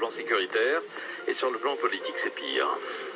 plan sécuritaire, et sur le plan politique, c'est pire.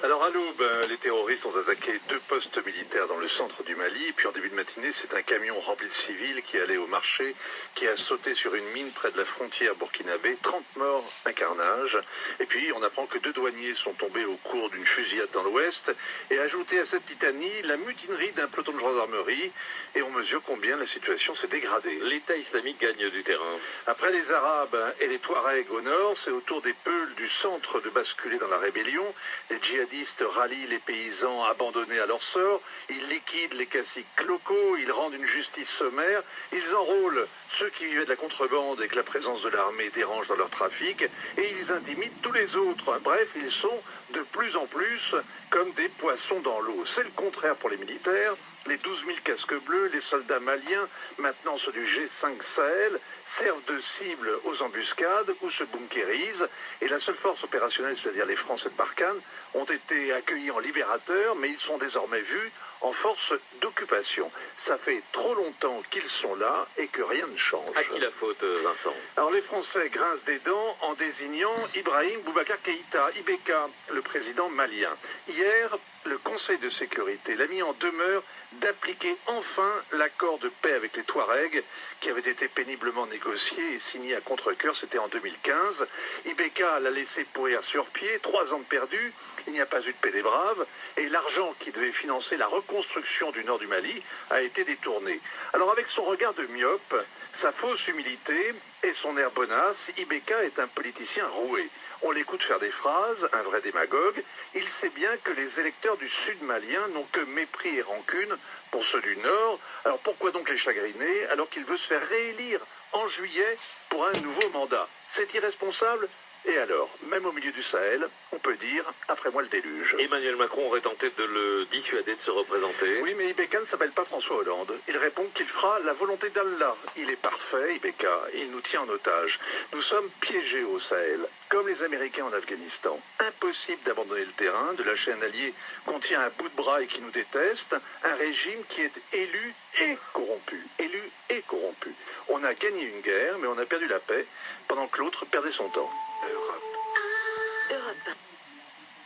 Alors à l'aube, les terroristes ont attaqué 2 postes militaires dans le centre du Mali, puis en début de matinée, c'est un camion rempli de civils qui allait au marché, qui a sauté sur une mine près de la frontière burkinabé, 30 morts, un carnage. Et puis on apprend que 2 douaniers sont tombés au cours d'une fusillade dans l'ouest, et ajouté à cette litanie, la mutinerie d'un peloton de gendarmerie, et on mesure combien la situation s'est dégradée. L'État islamique gagne du terrain. Après les Arabes et les Touaregs au nord, c'est au tour des Peuls du centre de basculer dans la rébellion. Les djihadistes rallient les paysans abandonnés à leur sort, ils liquident les caciques locaux, ils rendent une justice sommaire, ils enrôlent ceux qui vivaient de la contrebande et que la présence de l'armée dérange dans leur trafic, et ils intimident tous les autres. Bref, ils sont de plus en plus comme des poissons dans l'eau. C'est le contraire pour les militaires. Les 12 000 casques bleus, les soldats maliens, maintenant ceux du G5 Sahel, servent de cible aux embuscades ou se bunkérisent. Et la seule force opérationnelle, c'est-à-dire les Français de Barkhane, ont été accueillis en libérateurs, mais ils sont désormais vus en force d'occupation. Ça fait trop longtemps qu'ils sont là et que rien ne change. À qui la faute, Vincent? Alors les Français grincent des dents en désignant Ibrahim Boubacar Keïta, IBK, le président malien. Hier, le Conseil de sécurité l'a mis en demeure d'appliquer enfin l'accord de paix avec les Touaregs qui avait été péniblement négocié et signé à contre-cœur, c'était en 2015. IBK l'a laissé pourrir sur pied, 3 ans de perdu, il n'y a pas eu de paix des braves, et l'argent qui devait financer la reconstruction du nord du Mali a été détourné. Alors avec son regard de myope, sa fausse humilité et son air bonasse, IBK est un politicien roué. On l'écoute faire des phrases, un vrai démagogue. Il sait bien que les électeurs du sud malien n'ont que mépris et rancune pour ceux du nord. Alors pourquoi donc les chagriner alors qu'il veut se faire réélire en juillet pour un nouveau mandat? C'est irresponsable. Et alors, même au milieu du Sahel, on peut dire, après moi le déluge. Emmanuel Macron aurait tenté de le dissuader de se représenter. Oui, mais IBK ne s'appelle pas François Hollande. Il répond qu'il fera la volonté d'Allah. Il est parfait, IBK. Il nous tient en otage. Nous sommes piégés au Sahel, comme les Américains en Afghanistan. Impossible d'abandonner le terrain, de lâcher un allié qu'on tient à bout de bras et qui nous déteste, un régime qui est élu et corrompu. Élu et corrompu. On a gagné une guerre, mais on a perdu la paix, pendant que l'autre perdait son temps.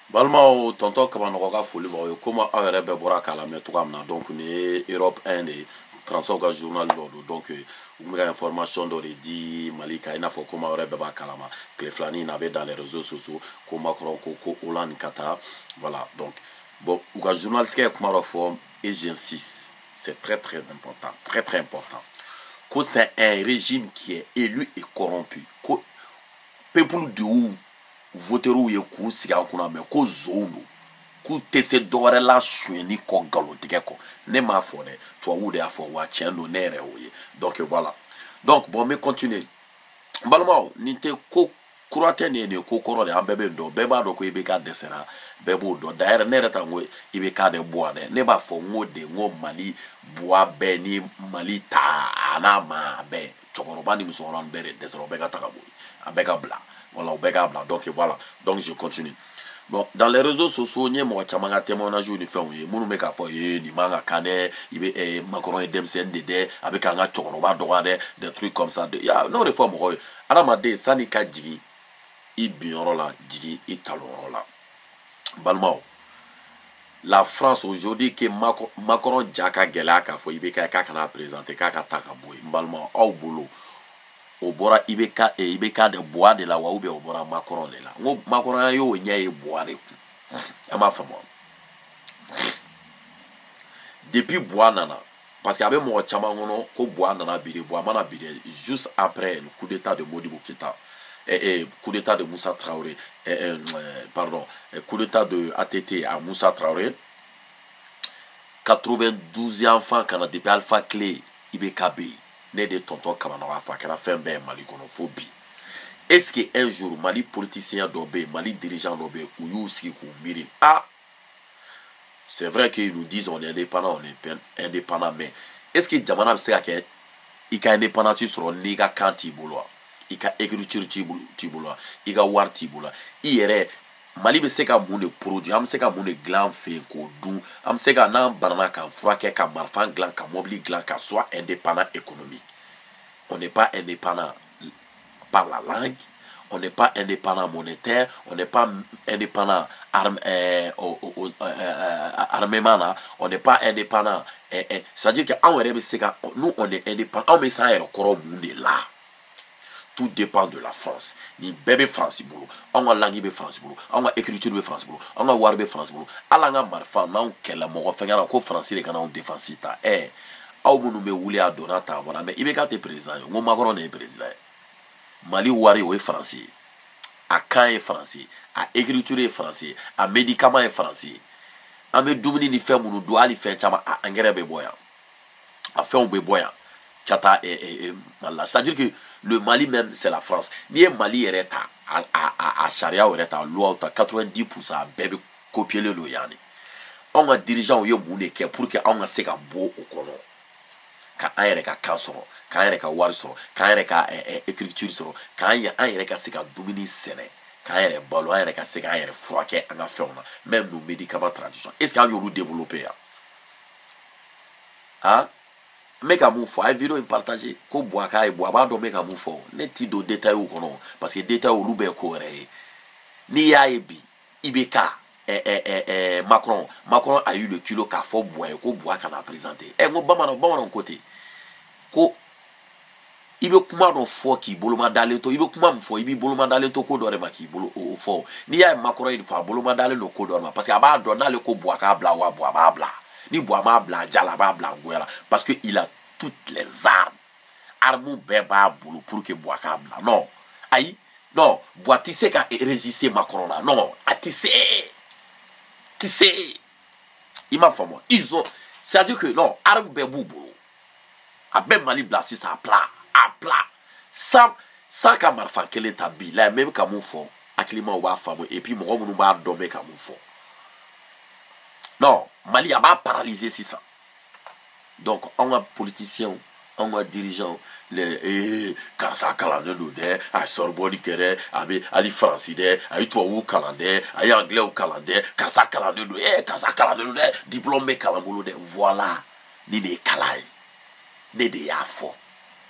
Balmao tonton kamanɔgɔ ka foli b'aw ye komi aw yɛrɛ bɛɛ bɔra k'a lamɛn cogoya min na donc nin ye Europe 1 de Français ka journal dɔ don donc u bɛ ka information dɔ de di Mali kan i n'a fɔ komi aw yɛrɛ bɛɛ b'a kalama tile filanin in a bɛ dans les réseaux sociaux ko Macron ko Hollande ka taa voilà donc bon u ka journaliste ye kuma dɔ fɔ et j'insiste c'est très important ko c'est un régime qui est élu et corrompu ko peuple de où voterou ye k'u sigi a kunna mɛ ko zon do k'u tɛ se dɔwɛrɛ la suyɛnni kɔ nkalontigɛ kɔ ne m'a fɔ dɛ tubabuw de y'a fɔ wa tiɲɛ don ne yɛrɛ y'o ye donc voilà donc bon n bɛ continuer n balimaw nin tɛ ko kura tɛ nin ye nin ko kɔrɔ de an bɛɛ bɛ dɔn bɛɛ b'a dɔn ko IBK dɛsɛra bɛɛ b'o dɔn d'ailleurs ne yɛrɛ ta n ko IBK de bɔra dɛ ne b'a fɔ n ko de n ko Mali buwa bɛɛ ni Mali ta a n'a ma bɛɛ cɛkɔrɔba ni musokɔrɔba ni bɛɛ de dɛsɛra o bɛɛ ka ta ka bɔ yen a bɛɛ ka bila. Voilà, au Begabla. Donc voilà, donc je continue. Bon, dans les réseaux sociaux, il y a des gens qui ont joué des films. Il y a des gens qui ont joué des films. Il y a Macron et Demsen avec un des trucs comme ça. Il y a non réforme. Aramade, Sanika Djigi, il biorola, Djigi, il talorola. Balmao. La France aujourd'hui, que Macron Djaka Gelaka, il y a quelqu'un présenté, quelqu'un qui a Balmao, au boulot. O bɔra IBK de bois de la wa ou bien o bɔra Macron de la ngo Macron yo nya ye bois de ku ama famo depuis bois nana parce qu'il y avait mo chama ngono ko bois nana bide bois mana bide juste après le coup d'état de Modibo Keïta et coup d'état de Moussa Traoré pardon coup d'état de ATT à Moussa Traoré 92 enfants kana depuis Alpha Clé IBKB ne de tonton Kamanoga fa kɛra fɛn bɛɛ Mali kɔnɔ fo bi est-ce que un jour Mali politicien dɔ bɛ Mali dirigeant dɔ bɛ u y'u sigi k'u miiri ah c'est vrai qu'ils nous disent on est indépendant mais est-ce que jamana bɛ se ka kɛ i ka indépendance sɔrɔ n'i ka kan t'i bolo wa i ka écriture t'i bolo wa i ka wari t'i bolo wa i yɛrɛ Mali bɛ se ka mun de produit an bɛ se ka mun de dilan fɛ yen k'o dun an bɛ se ka n'an banana ka furakɛ ka marifa dilan ka mobili dilan ka soit indépendant économique on n'est pas indépendant par la langue on n'est pas indépendant monétaire, on n'est pas indépendant armement là, on n'est pas indépendant. C'est-à-dire que nous, on est indépendant. On met ça là. Tout dépend de la France. Ni bébé France bolo, on a langue be France bolo, on a écriture be France bolo, on a war be France bolo. Alanga marfa na on kella mo fengana ko français le kana on défensita. Aw munu be wuli a donata wala mais ibe ka te président ngo Macron est président. Mali wari o est français. A kan est français, a écriture est français, a médicament est français. A me dumuni ni fe munu do ali fe chama a engrais be boya. A fait on be boya. C'est-à-dire que le Mali même, c'est la France. Ni Mali est à Sharia ou à loi, 90% bébé copier le loyani. On a dirigeant yo mune ke pour que on a seka bo au kono. Ka ayere ka kansoro, ka ayere ka warisoro, ka ayere ka écriture soro, ka ayere ka seka domini sene, ka ayere balo, ayere ka seka ayere froike anga fona, même nos médicaments traditionnels. Est-ce qu'on y a développé hein? Make a move for I vidéo partager ko boaka e boaba do make a move for net do détail ou kono parce que détail ou lube ko re ni ya ebi ibeka Macron a eu le kilo ka fo boye ko boaka na présenter ngo bama côté ko ibe kuma do fo ki boloma dale to ibe kuma mfo ibe boloma dale to ko do re maki bolo o fo ni ya Macron il fa boloma dale lo ko do ma parce que aba do na le ko boaka bla wa boaba bla ni boama bla jalaba bla ngoyala parce que il a toutes les armes armes beba boulou pour que boaka bla non aïe non boa tissé ka résister Macron là non a tissé il m'a fait moi ils ont c'est à dire que non armes bebu boulou a ben Mali bla si ça à plat ça kamar fa kele tabi là même comme fond akilima wa famo et puis mon nous ba domé comme fond. Non, Mali a pas paralysé si ça. Donc, on a politiciens, on a dirigeants, les Kasa Kalande de, à Sorbonne Kere, à Ali Francide, à Itoa ou Kalande, à Anglais ou Kalande, Kasa Kalande de, Kasa Kalande de, diplômé Kalambolo de, voilà, ni des Kalai, ni des Afo.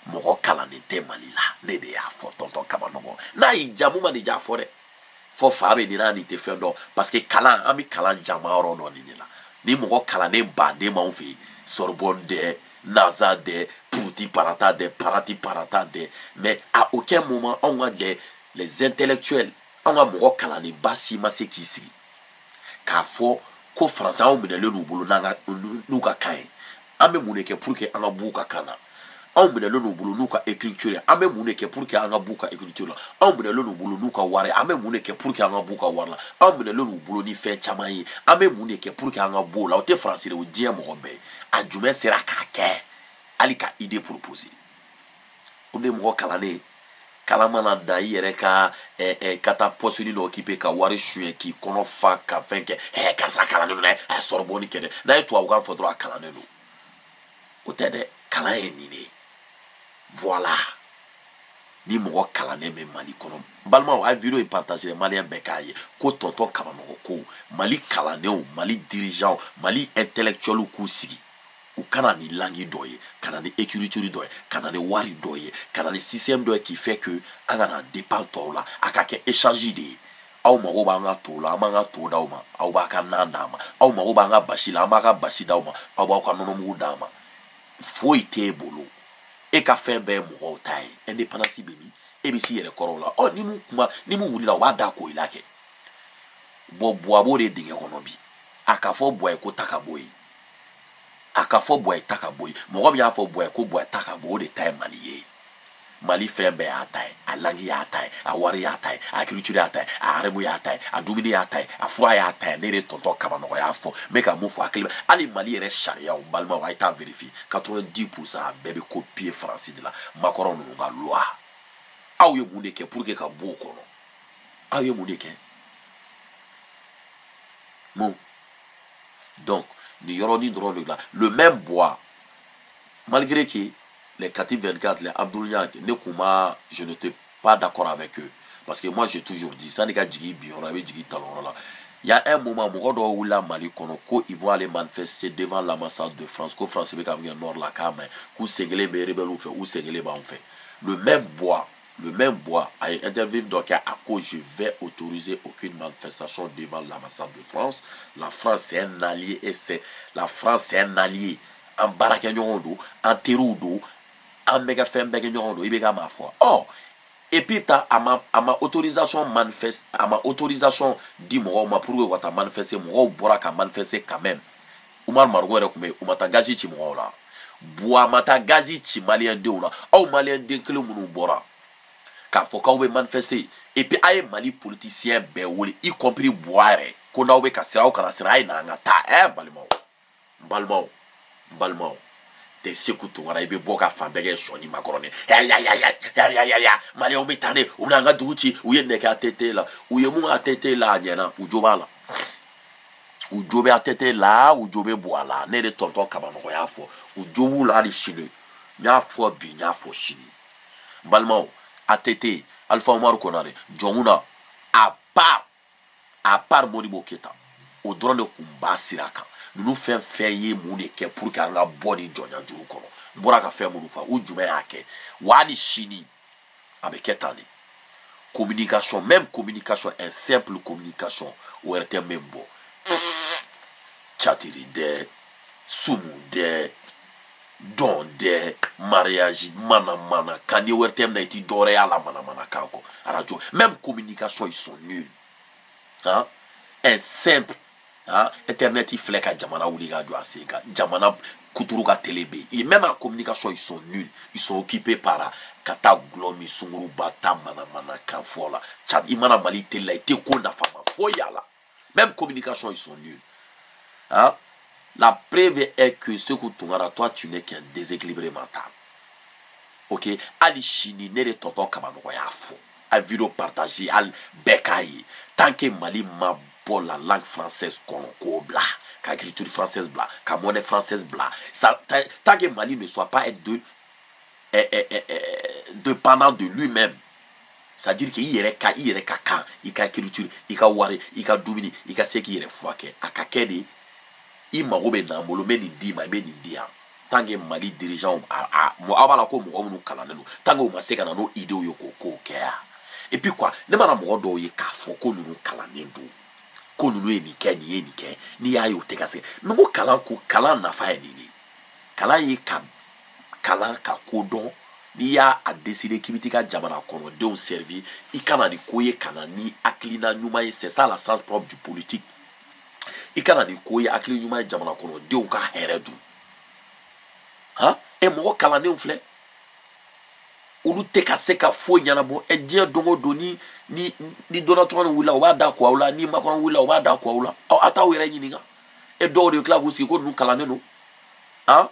Moro Kalande de Malila, ni des Afo, tonton Kamanomo. Na i jamuma ni Jafore. Faut faire ni nani te faire non parce que kalan ami kalan jamaro non ni la ni mo kalane bande ma on fait Sorbonne de NASA de parati parata de mais à aucun moment on a les intellectuels on a mo kalane basi mase kisi ka fo ko français on me le bulu nanga nuka kai ame muneke pour que anga buka kana on me le bulu nuka écriture ame muneke pour que anga buka écriture on me le bulu nuka ware ame muneke pour que anga buka warla on me le bulu ni fait chamai ame muneke pour que anga bola o te français o die mo be adjume sera kake alika idée proposée on est mo kalane kalamana da yere ka kata posini no occupé ka wari chue ki kono fa ka fenke kasa kalane no na Sorbonne kede na eto awu fodro kalane no o tede kalane ni voilà ni mo kalane me Mali kono balma wa vidéo et partager Malien bekaye ko tonton kamano ko Mali kalane o Mali dirigeant Mali intellectuel ko sigi ou kana ni langue doye kana ni écriture doye kana ni wari doye kana ni système doye qui fait que ana dépend to la akake échange de aw ma go ba nga to la ma nga to dawma aw ba ka nandama aw ma go ba nga bashila ma ga bashi dawma aw ba ka nono mu dama foi te bolo e ka fe be mo tai indépendance bemi e bi si yere korola o ni mu kuma ni mu wuli la wa da ko ilake bo bo de dinge kono bi aka fo boy ko takaboy aka fo boy takaboy mo bi afo boy ko boy takabo de tai Mali Mali fait be atai a langi ya atai a wari ya atai a culture ya atai a aremu ya atai a dumini ya atai a fura ya atai ne de tonton kabano ya fo me ka mo fo akili ali Mali ere charia o balma wa ita vérifier 90% bébé copier français de la Macron no ga loi aw ye mu ne ke pour que ka bo kono aw ye mu ne ke bon donc ni yoroni drone là le même bois malgré que les Katif 24, les Abdoulniak, je n'étais pas d'accord avec eux. Parce que moi, j'ai toujours dit, ça n'est qu'à Djigi Biora, Djigi Talon là. Il y a un moment où la Mali Konoko, ils vont aller manifester devant l'ambassade de France, qu'au France, c'est comme nord la Kame, qu'au Séguélé, mais rebelles ou fait, ou Séguélé, bah on fait. Le même bois, le même Bois a interviewé donc à cause je vais autoriser aucune manifestation devant l'ambassade de France. La France c'est un allié et c'est la France c'est un allié en Barakenyondo, en Terudo, en Megafem Bekenyondo, Ibega ma foi. Oh, et puis à ma autorisation manifeste, à ma autorisation dit moi ma pour que manifester moi Bora ka manifester quand même. Oumar Margo rekoume Oumata gazi chi moi là. Bois mata gazi chi malien de là. Oh malien de que le mounou Bora. K'a fɔ k'aw bɛ manifester et puis a ye Mali politicien bɛɛ wele y compris Boire ko n'aw bɛ ka sira aw kana sira a ye na an ka taa balimaw tɛ Seku Tunkara i bɛ bɔ ka fan bɛɛ kɛ sɔni makɔrɔni ya Maliyɛnw bɛ taa de u bɛna an ka dugu ci u ye nɛgɛ ATT la u ye mun ATT la a ɲɛna u jo b'a la u jo bɛ ATT la u jo bɛ bɔ a la ne de tonton Kabanɔgɔ y'a fɔ u jo b'u la hali sini n y'a fɔ bi n y'a fɔ sini balimaw ATT Alpha Oumar Konare jɔnw à part Modibo Keita o dɔrɔn de kun b'a sira kan ninnu fɛn ye mun de kɛ pour que an ka bɔ ni jɔnya juru kɔnɔ n bɔra ka fɛn minnu fɔ u jumɛn y'a kɛ wa hali sini a bɛ kɛ tan de communication même communication un simple communication o yɛrɛ tɛ min bɔ catiri dɛ sumu dɛ don dɛ mariage mana kan ni wɛrɛ tɛ mina i ti dɔwɛrɛ y'a la mana kan kɔ radio même communication ils sont nuls hein un simple hein internet il filɛ ka jamana wuli ka jɔ a sen kan jamana kuturu ka télé be et même en communication ils sont nuls ils sont occupés par ka taa gulɔ min sunguruba ta mana kan fɔ la i mana Mali télé la i tɛ ko nafama foyi y'a la même communication ils sont nuls hein. La preuve est que Seku Tunkara, toi, tu n'es qu'un déséquilibré mental. Ok? Ali Chini, ne de tonton Kabanɔgɔ y'a fɔ. A vidéo partagé, al bɛɛ tant que Mali ma bɔ la langue française kɔnɔ k'o bila, ka écriture française bila, ka monnaie française bila. Tant que Mali ne soit pas dépendant de lui-même. C'est-à-dire qu'il y a ka kan, il ka écriture, il ka wari, il ka dumuni, il ka se k'i yɛrɛ furakɛ. A ka kɛ de i mago bɛ na bolo bɛ nin d'i ma i bɛ nin di yan tant que Mali dirigeant aw b'a la ko mɔgɔ minnu kalannen don tant que u ma se ka na n'o idéw ye k'o kow kɛ yan et puis quoi ne mana mɔgɔ dɔw ye k'a fɔ ko ninnu kalannen don ko ninnu ye nin kɛ nin ye nin kɛ n'i y'a ye o tɛ ka se mais ko kalan nafa ye nin de kalan ye ka kalan ka ko dɔn n'i y'a décider k'i bɛ t'i ka jamana kɔnɔdenw servir i kana nin ko ye ka na ni hakilina ɲuman ye c'est ça la sens propre du politique. I kana ni ko ye hakili ɲuman ye jamana kɔnɔdenw ka hɛrɛ dun han mɔgɔ kalannenw filɛ olu tɛ ka se ka foyi ɲɛnabɔ diɲɛ don o don ni Donald Trump wulila o b'a da ko aw la ni Macron wulila o b'a da ko aw la a t'aw yɛrɛ ɲininka dɔw de tila k'u sigi ko ninnu kalannen don han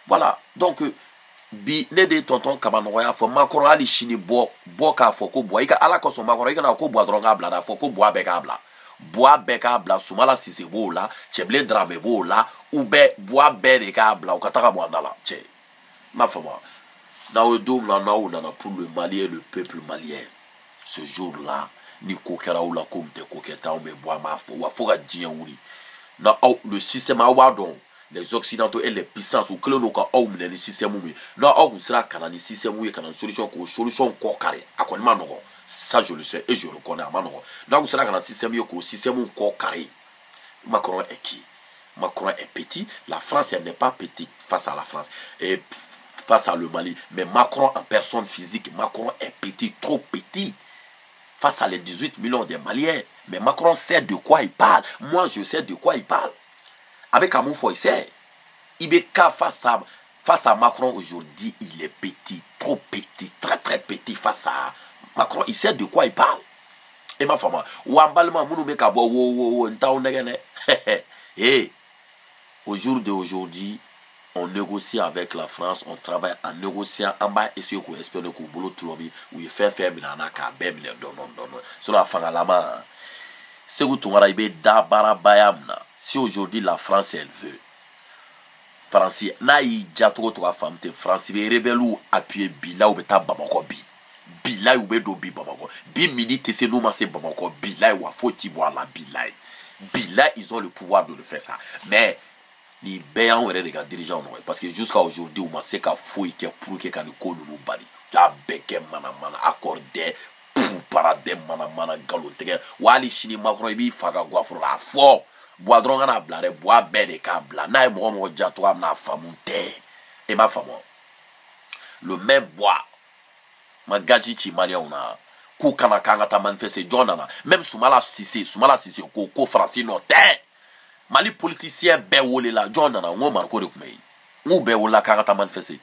voilà donc bi ne de tonton Kabanɔgɔ y'a fɔ Macron hali sini bɔ k'a fɔ ko Bois i ka Ala kosɔn Macron i kana ko Bois dɔrɔn k'a bila d'a fɔ ko Bois bɛɛ k'a bila Bois bɛɛ k'a bila Sumala Sise b'o la Cɛbilen Dramé b'o la ou bɛɛ Bois bɛɛ de k'a bila u ka taga bɔ an da la cɛ n m'a faamu n'aw ye don min na n'aw nana pour le Mali et le peuple malien ce jour-là ni ko kɛra aw la ko min tɛ ko kɛta anw bɛ bɔ an b'a fɔ wa fo ka diɲɛ wuli na aw le système aw b'a dɔn les occidentaux et les puissances u kɛlen don ka aw minɛ ni système min ye n'aw kun sera ka na ni système ye ka na ni solution k'o solution kɔ kari a kɔni ma nɔgɔn. Ça je le sais et je le connais à Manogo. Donc cela quand le système est système encore carré. Macron est qui? Macron est petit. La France elle n'est pas petite face à la France et face à le Mali. Mais Macron en personne physique, Macron est petit, trop petit face à les 18 millions de Maliens. Mais Macron sait de quoi il parle. Moi je sais de quoi il parle. Avec Amoufo il sait. Ibeka face à Macron aujourd'hui il est petit, trop petit, très très petit face à Macron, il sait de quoi il parle. Et ma femme, au jour d'aujourd'hui, on négocie avec la France, on travaille en négociant en bas et si on espère que le boulot tout le où il fait faire milana ka bem le don. Sur la fin à la main, c'est où tu vas arriver d'abara bayamna. Si aujourd'hui la France elle veut, France, na y jatro to femme te France, il rebelle ou appuyer bila ou beta Bamako bi. Bilay ou bedo bi Bamako. Bi midi tese nous masser Bamako. Bilay ou faut-il voir la bilay. Bilay, ils ont le pouvoir de le faire ça. Mais ni béant ou les dirigeants parce que jusqu'à aujourd'hui, on sait qu'à fouille qui est pour qu'il y ait un nous bani. ya beke mana accordé parade mana galotege wali chini Macron ibi faga gwafro la fo bois dron na blare bois bede ka bla na mo jato amna famunte e ma famo le même bois magaji chi malia una ku kana kanga ta manifester jonana même Soumala Cissé ko français no te Mali politicien be wole la jonana ngo marko de kumei ngo be wola kanga ta manifester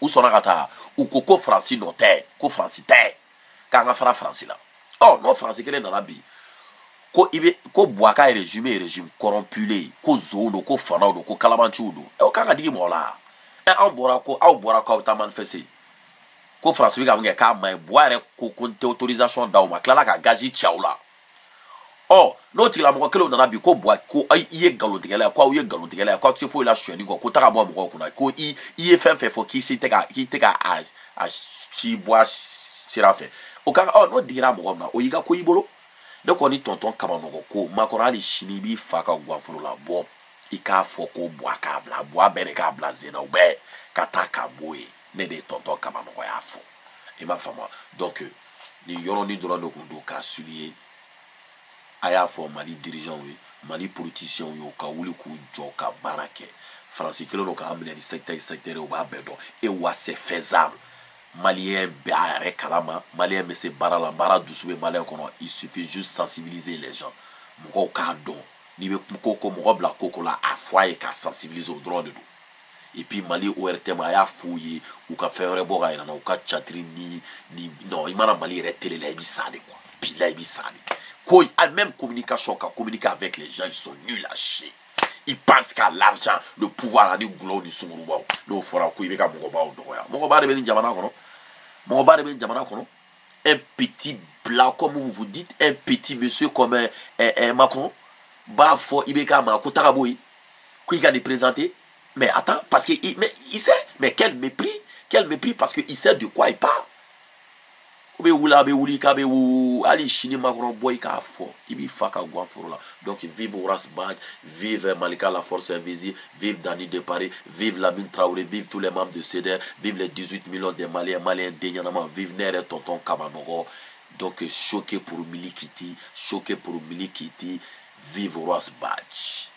ou sona kata ou ko français no te ko français te kanga fara français la oh non français kele na bi ko ibe ko boaka régime corrompu ko zono ko fanado ko kalamanchudo e o kanga digi mola e an bora ko ta manifester ko France bi ka nge ka mai boire ko konte autorisation da o ma kala ka gaji chaula oh no ti la mo kele na bi ko boa ko iye galontigela ko ti fo la sheni ko ta ka mo ko na ko iye fe fo ki si te ka a chi boa sirafe o ka oh no dira mo na o yiga ko ibolo de ko ni tonton kamano ko makorali shini bi faka gwanfuru la bo ika fo ko boa ka bla boa bere ka bla zena o be kataka boye ne de tonton kamano ko ya fo e ma fama donc ni yoro ni droit de kundo ka soulier aya fo Mali dirigeant oui Mali politicien yo ka wuli ku jo ka barake France kelo no ka amene ni secteur o ba bedo e wa c'est faisable Malien be kalama Malien me se barala bara dusube Malien kono il suffit juste sensibiliser les gens mo ka don ni be ko mo bla ko la afwa ka sensibiliser au droit de do et puis Mali ORT ma ya fouiller ou ka faire rebora ina ou ka chatri ni non il m'a Mali retélé la bisade quoi puis la bisade quoi a même communication ka communiquer avec les gens ils sont nuls à chier ils pensent qu'à l'argent le pouvoir a du glow du sumuruba no fora ko ibe ka mo ba o do ya mo ba de ben jamana kono un petit blanc comme vous dites un petit monsieur comme Macron ba fo ibe ka ma ko taraboyi ko il a présenter. Mais attends, parce qu'il il sait, mais quel mépris parce qu'il sait de quoi il parle. Donc vive Horace Badji, vive Malika la force invisible, vive Dani de Paris, vive Lamine Traoré, vive tous les membres de CEDER, vive les 18 millions de Maliens dénianement, vive Nere Tonton Kamanoro. Donc choqué pour Milikiti, vive Horace Badji.